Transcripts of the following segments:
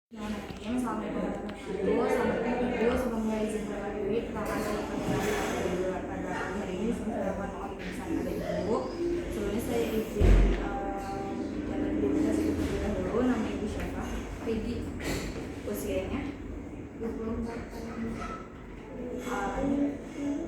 Assalamualaikum warahmatullahi wabarakatuh. Semoga izin berkali terima kasih pada hari ini saya akan mengobrolkan pada ibu. Sebelumnya saya izin dapat identifikasi terlebih dahulu. Nama ibu siapa? Peggy. Usianya 24 tahun.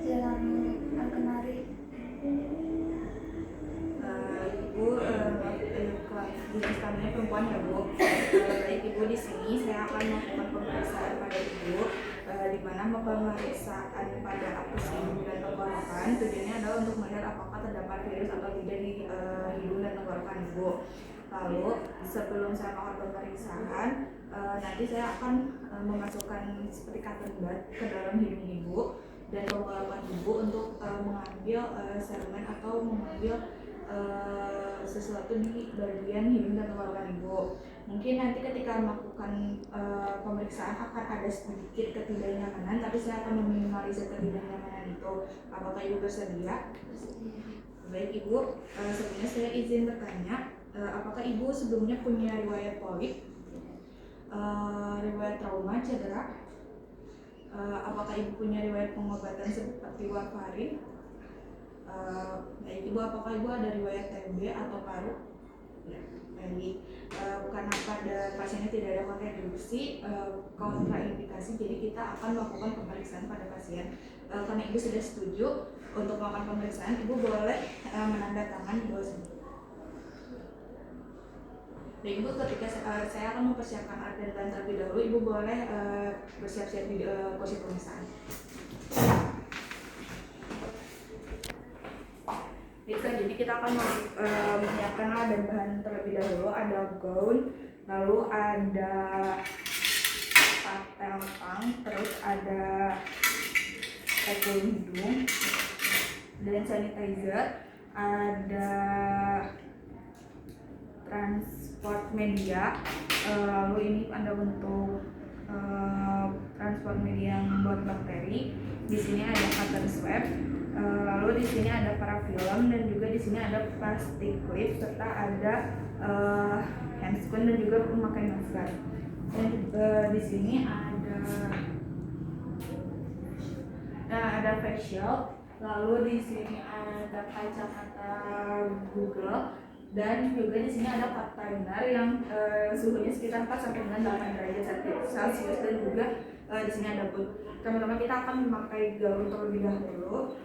Jalan Alkenari. Ibu jenis kelaminnya perempuan ya Bu. Baik Ibu, di sini saya akan melakukan pemeriksaan pada Ibu, di mana pemeriksaan pada apes hidung dan tenggorokan tujuannya adalah untuk melihat apakah terdapat virus atau tidak di hidung dan tenggorokan Ibu. Lalu sebelum saya melakukan pemeriksaan, nanti saya akan memasukkan seperti cotton bud ke dalam hidung Ibu dan tenggorokan Ibu untuk mengambil semen atau mengambil sesuatu di bagian hidung dan tenggorokan Ibu. Mungkin nanti ketika melakukan pemeriksaan akan ada sedikit ketidaknyamanan, tapi saya akan meminimalisir ketidaknyamanan itu. Apakah Ibu bersedia? Baik Ibu, sebelumnya saya izin bertanya, apakah Ibu sebelumnya punya riwayat polip, riwayat trauma, cedera? Apakah Ibu punya riwayat pengobatan seperti warfarin? Baik Ibu, apakah Ibu ada riwayat TB atau paru? Ya, baik. Karena pada pasiennya tidak ada kontraindikasi, kontraindikasi, jadi kita akan melakukan pemeriksaan pada pasien. Karena Ibu sudah setuju untuk melakukan pemeriksaan, Ibu boleh menandatangani di bawah sini. Baik Ibu, ketika saya akan mempersiapkan adegan terlebih dahulu, Ibu boleh bersiap-siap di kursi pemeriksaan. Jadi kita akan menyiapkan bahan terlebih dahulu. Ada gaun, lalu ada patel pang, terus ada payung hidung dan sanitizer, ada transport media, lalu ini ada bentuk transport media yang buat bakteri. Di sini ada cotton swab, lalu di sini ada parafilm, dan juga di sini ada plastik clip, serta ada handscreen dan juga memakai masker. Dan di sini ada facial, lalu di sini ada kacamata Google, dan juga di sini ada part timer yang suhunya sekitar 4 sampai dengan 8 derajat Celcius, dan juga di sini ada boot. Teman-teman, kita akan memakai gaun terlebih dahulu.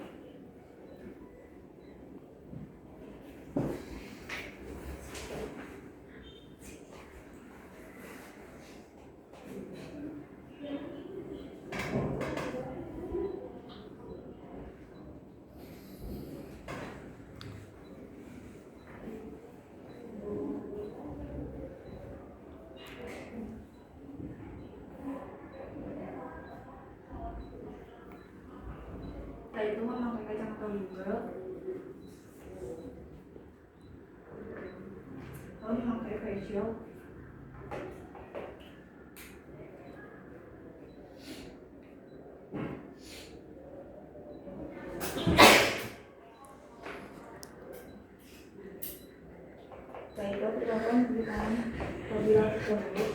Setelah itu memakai kacamata Google, lalu memakai facial, setelah itu kita akan berikan terbilang dahulu.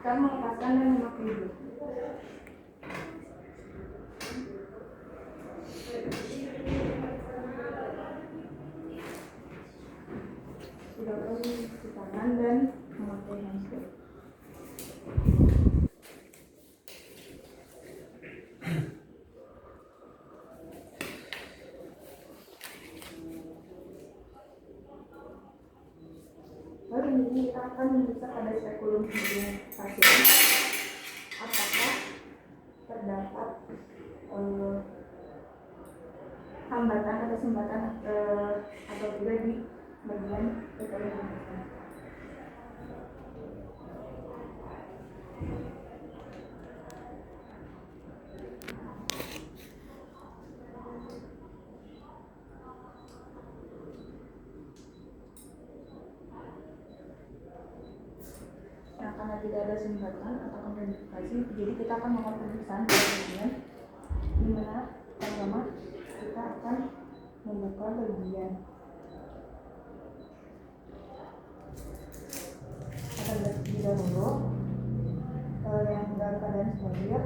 Kita melepaskan dan memakai dulu. Sudah cuci tangan dan memakai handscreen. Lalu ini kita akan memeriksa pada spekulum hidung pasien apakah terdapat hambatan atau sumbatan atau tidak di bagian spekulum hidung. Karena tidak ada sumbatan atau kontraindikasi, jadi kita akan melakukan pemeriksaan pada bagian di mana pertama kita akan membuka beberapa bagian. Akan terlebih dahulu yang dalam keadaan stabil,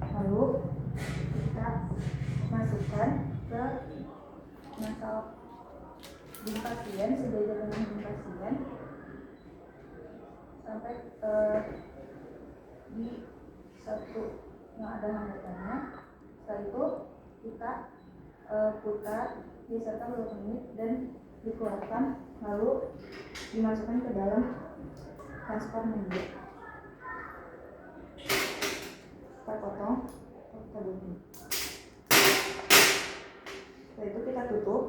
lalu kita masukkan ke masal di pasien, sejajar dengan di pasien sampai di satu yang ada hambatannya. Setelah itu kita putar diserta beberapa menit dan dikeluarkan, lalu dimasukkan ke dalam transfer media. Kita potong, kita bunyi. Setelah itu kita tutup.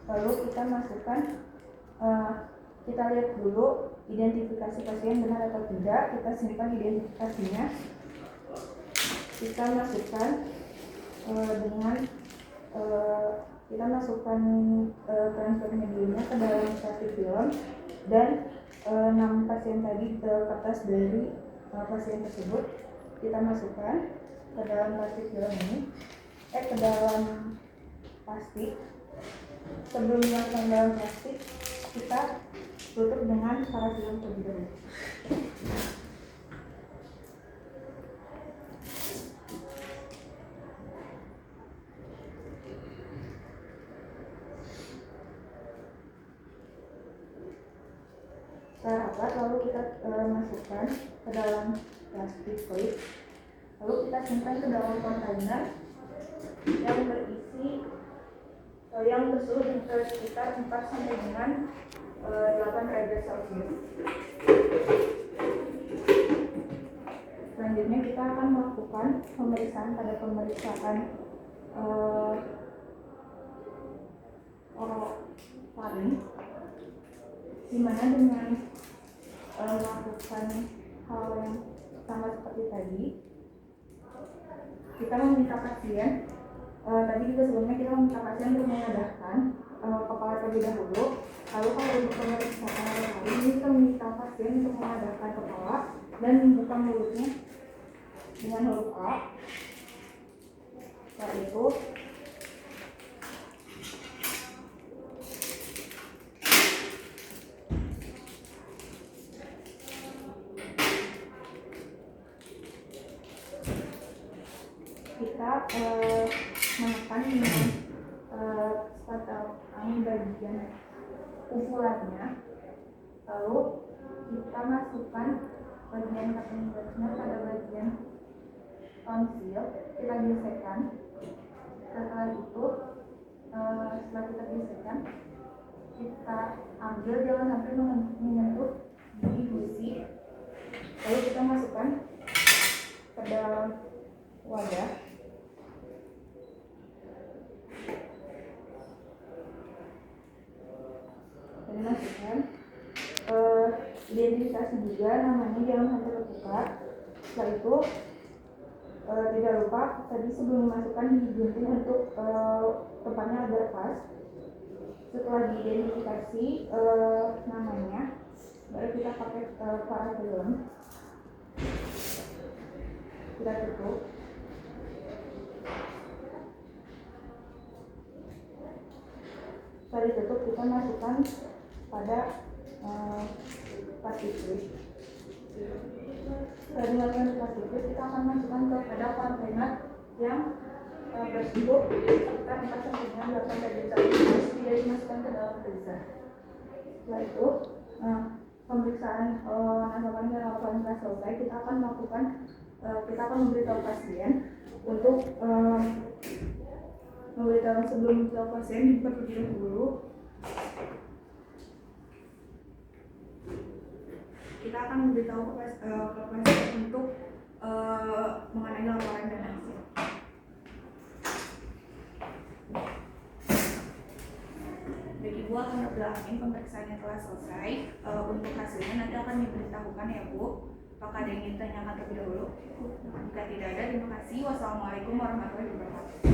Lalu kita masukkan, kita lihat dulu identifikasi pasien benar atau tidak. Kita simpan identifikasinya. Kita masukkan dengan kita masukkan transfer mediumnya ke dalam plastik film dan 6 pasien tadi ke kertas dari pasien tersebut kita masukkan ke dalam plastik film ini, ke dalam plastik. Sebelum dimasukkan dalam plastik, kita tutup dengan parafilm terlebih dahulu. Setelah rapat, lalu kita masukkan ke dalam plastik plate, lalu kita simpan ke dalam kontainer yang berisi yang bersuhu sekitar 4 sampai dengan 8 derajat Celcius. Selanjutnya kita akan melakukan pemeriksaan pada pemeriksaan orofaring, di mana dengan melakukan hal yang sama seperti tadi, kita meminta pasien. Tadi juga sebelumnya kita meminta pasien untuk mengadahkan kepala terlebih dahulu. Lalu kalau untuk pemeriksaan hari ini kita meminta pasien untuk mengadahkan kepala dan membuka mulutnya dengan huruf A. Setelah itu kita menekan dengan spatel angin bagian uvulannya, lalu kita masukkan bagian cutting brushnya pada bagian tonsil, kita gesekkan. Setelah itu setelah kita gesekkan, kita ambil, jangan sampai menyentuh di gusi, lalu kita masukkan ke dalam wadah. Dan masukkan identifikasi juga, namanya jangan sampai tertukar. Setelah itu tidak lupa tadi sebelum dimasukkan digunting untuk tempatnya agar pas. Setelah diidentifikasi namanya, baru kita pakai parafilm, kita tutup. Setelah ditutup, kita masukkan pada plastik plate. Setelah dimasukkan ke plastik plate, kita akan masukkan pada kontainer yang bersuhu sekitar 4 sampai dengan 8 derajat Celcius, tidak dimasukkan ke dalam freezer. Setelah itu pemeriksaan nasofaring dan orofaring telah selesai. Kita akan memberitahu pasien untuk sebelum memberitahu pasien dibuka terlebih dahulu. Kita akan memberitahu ke pasien untuk mengenai laporan dan hasil. Baik Ibu, alhamdulillah pemeriksaannya telah selesai. Untuk hasilnya nanti akan diberitahukan ya Bu Apakah ada yang ingin ditanyakan terlebih dahulu? Jika tidak ada, terima kasih. Wassalamualaikum warahmatullahi wabarakatuh.